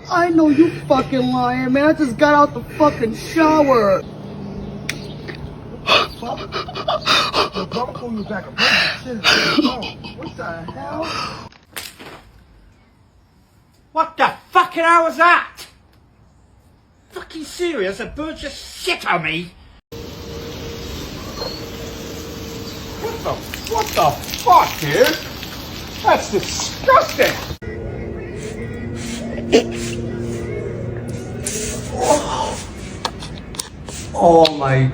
I know you fucking lying, man. I just got out the fucking shower. Don't pull you back. What the hell? What the fucking hell was that? Fucking serious? A bird just shit on me? What the fuck, dude? That's disgusting! Oh my